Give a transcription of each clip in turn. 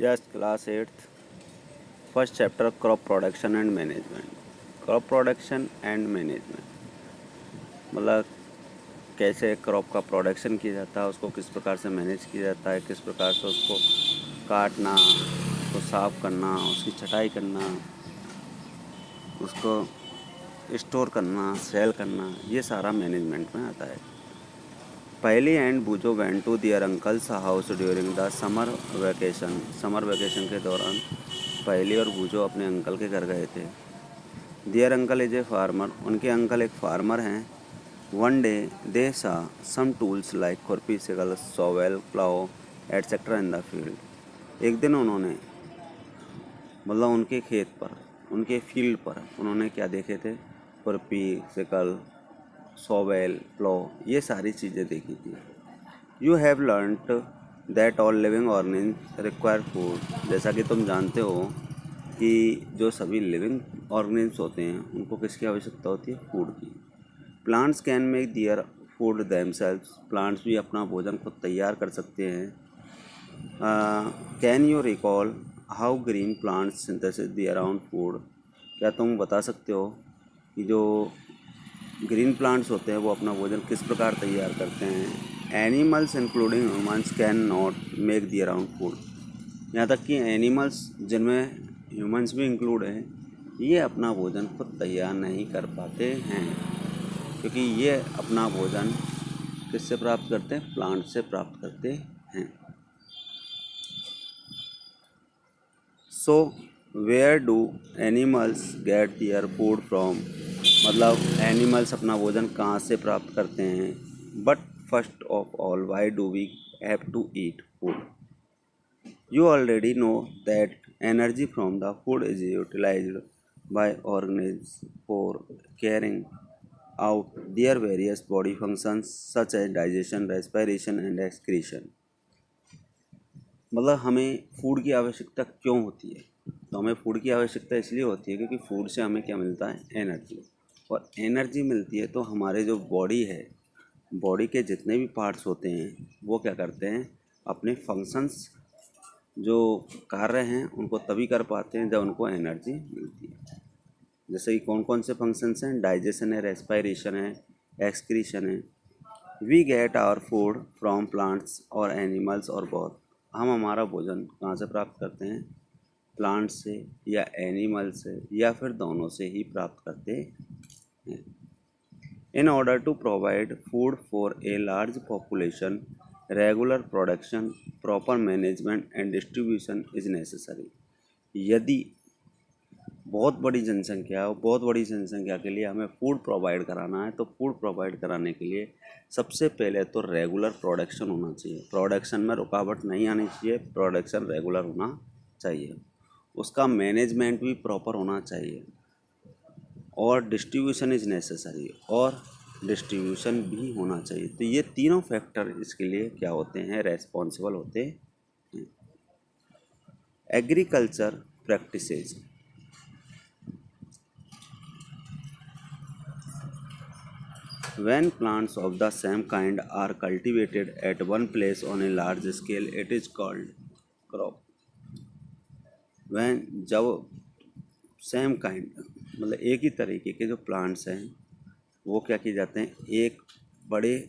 Yes class 8th first chapter crop production and management. Crop production and management मतलब कैसे crop का production किया जाता है, उसको किस प्रकार से मैनेज किया जाता है, किस प्रकार से उसको काटना, उसको साफ करना, उसकी छटाई करना, उसको स्टोर करना, सेल करना, ये सारा मैनेजमेंट में आता है। Paheli and Boojho went to their uncle's house during the summer vacation. Summer vacation के दौरान पहली और बूजो अपने अंकल के घर गए थे। दियर अंकल इज ए फार्मर, उनके अंकल एक फार्मर हैं। वन डे दे सा सम टूल्स लाइक खुरपी, sickle, shovel, plough etcetera in the field. एक दिन उन्होंने मतलब उनके खेत पर, उनके फील्ड पर उन्होंने क्या देखे थे? खुरपी, सिकल, सोवेल, प्लो, ये सारी चीज़ें देखी थी। You have learned that all living organism require food. जैसा कि तुम जानते हो कि जो सभी लिविंग ऑर्गेनिज्म होते हैं उनको किसकी आवश्यकता होती है? फूड की। Plants can make their food themselves. Plants भी अपना भोजन खुद तैयार कर सकते हैं। Can you recall how green plants synthesis their own food. क्या तुम बता सकते हो कि जो ग्रीन प्लांट्स होते हैं वो अपना भोजन किस प्रकार तैयार करते हैं? Animals including humans cannot make their own food. यहाँ तक कि एनिमल्स, जिनमें ह्यूमंस भी इंक्लूड हैं, ये अपना भोजन खुद तैयार नहीं कर पाते हैं, क्योंकि ये अपना भोजन किससे प्राप्त करते हैं? प्लांट से प्राप्त करते हैं। So where do animals get their food from. मतलब एनिमल्स अपना भोजन कहाँ से प्राप्त करते हैं? But first of all why do we have to eat food? You already know that energy from the food is utilized by organisms for carrying out their various body functions such as digestion, respiration and excretion। मतलब हमें food की आवश्यकता क्यों होती है? तो हमें food की आवश्यकता इसलिए होती है क्योंकि फूड से हमें क्या मिलता है? एनर्जी। और एनर्जी मिलती है तो हमारे जो बॉडी है, बॉडी के जितने भी पार्ट्स होते हैं वो क्या करते हैं? अपने फंक्शंस, जो कार्य हैं, उनको तभी कर पाते हैं जब उनको एनर्जी मिलती है। जैसे कि कौन कौन से फंक्शंस हैं? डाइजेशन है, रेस्पायरेशन है, एक्सक्रीशन है। We get our food from plants और एनिमल्स और बोथ। हम हमारा भोजन कहाँ से प्राप्त करते हैं? प्लांट से या एनिमल से या फिर दोनों से ही प्राप्त करते हैं। In order to provide food for a large population, regular production, proper management and distribution is necessary। यदि बहुत बड़ी जनसंख्या के लिए हमें फूड प्रोवाइड कराना है, तो फूड प्रोवाइड कराने के लिए सबसे पहले तो रेगुलर प्रोडक्शन होना चाहिए। प्रोडक्शन में रुकावट नहीं आनी चाहिए, प्रोडक्शन रेगुलर होना चाहिए। उसका मैनेजमेंट भी प्रॉपर होना चाहिए और डिस्ट्रीब्यूशन इज़ नेसेसरी, और डिस्ट्रीब्यूशन भी होना चाहिए। तो ये तीनों फैक्टर इसके लिए क्या होते हैं? रेस्पॉन्सिबल होते हैं। Agriculture practices. When plants of the same kind are cultivated at one place on a large scale, it is called crop। when जब सेम काइंड मतलब एक ही तरीके के जो प्लांट्स हैं वो क्या किए जाते हैं? एक बड़े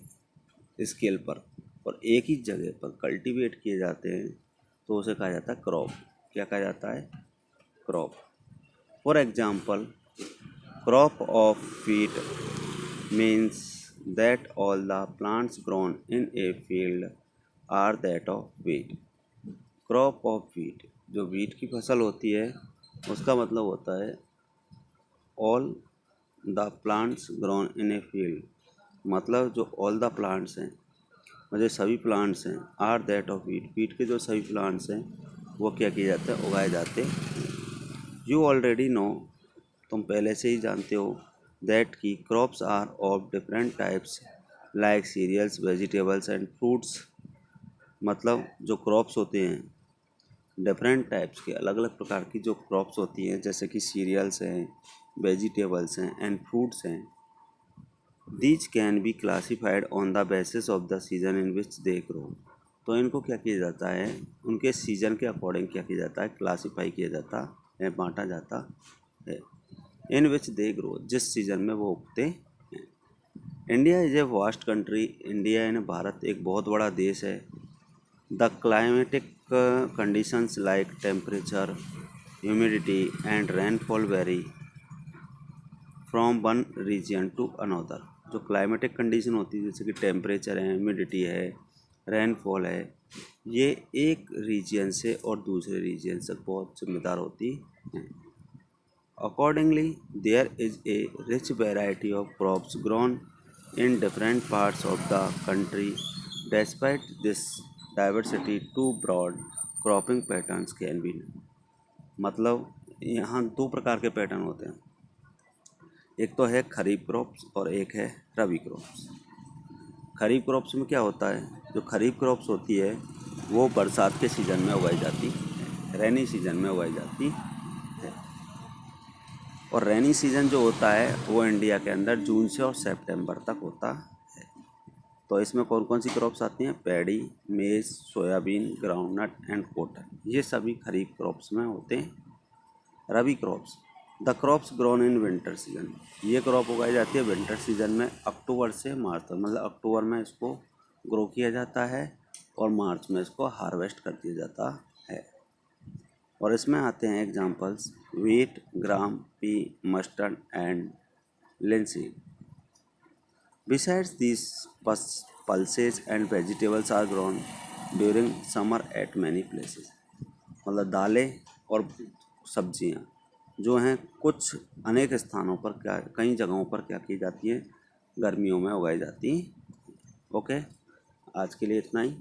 स्केल पर और एक ही जगह पर कल्टीवेट किए जाते हैं, तो उसे कहा जाता है क्रॉप। क्या कहा जाता है? Crop. For example, crop of wheat means that all the plants grown in a field are that of wheat। Crop of wheat, जो wheat की फसल होती है उसका मतलब होता है all the plants grown in a field. मतलब जो ऑल द प्लांट्स हैं, जो सभी प्लांट्स हैं, are that of wheat. Wheat के जो सभी प्लांट्स हैं वो क्या किए जाते हैं? उगाए जाते हैं। यू ऑलरेडी नो, तुम पहले से ही जानते हो, दैट की crops are of different types like cereals, vegetables and fruits. मतलब जो क्रॉप्स होते हैं, डिफरेंट टाइप्स के, अलग अलग प्रकार की जो क्रॉप्स होती हैं, जैसे कि सीरियल्स हैं, वेजिटेबल्स हैं एंड फ्रूट्स हैं। These can be classified on the basis of the season in which they grow। तो इनको क्या किया जाता है, उनके सीज़न के अकॉर्डिंग क्या किया जाता है, क्लासीफाई किया जाता है, बांटा जाता है, इन विच दे ग्रो, जिस सीज़न में वो उगते हैं। India is a vast country, India यानी भारत एक बहुत बड़ा देश है। The climatic conditions like temperature, humidity and rainfall vary from one region to another. जो क्लाइमेटिक कंडीशन होती है जैसे कि टेम्परेचर है, ह्यूमिडिटी है, रेनफॉल है, ये एक रीजन से और दूसरे रीजन से बहुत जिम्मेदार होती हैं। Accordingly there is a rich variety of crops grown in different parts of the country. Despite this diversity two broad cropping patterns can be. मतलब यहाँ दो प्रकार के पैटर्न होते हैं, एक तो है खरीफ क्रॉप्स और एक है रबी क्रॉप्स। खरीफ क्रॉप्स में क्या होता है, जो खरीफ क्रॉप्स होती है वो बरसात के सीज़न में उगाई जाती है, रेनी सीज़न में उगाई जाती है। और रेनी सीज़न जो होता है वो इंडिया के अंदर जून से और सितंबर तक होता है। तो इसमें कौन कौन सी क्रॉप्स आती हैं, पैडी, मेज, सोयाबीन, ग्राउंडनट एंड कॉटन, ये सभी खरीफ क्रॉप्स में होते हैं। Rabi crops, the crops grown in winter season, ये क्रॉप उगाई जाती है विंटर सीजन में अक्टूबर से मार्च तक। मतलब अक्टूबर में इसको ग्रो किया जाता है और मार्च में इसको हार्वेस्ट कर दिया जाता है। और इसमें आते हैं examples wheat, gram, pea, mustard and linseed. Besides this pulses and vegetables are grown during summer at many places. मतलब दालें और सब्जियां जो हैं कुछ अनेक स्थानों पर, क्या कई जगहों पर क्या की जाती हैं, गर्मियों में उगाई जाती हैं। ओके, आज के लिए इतना ही।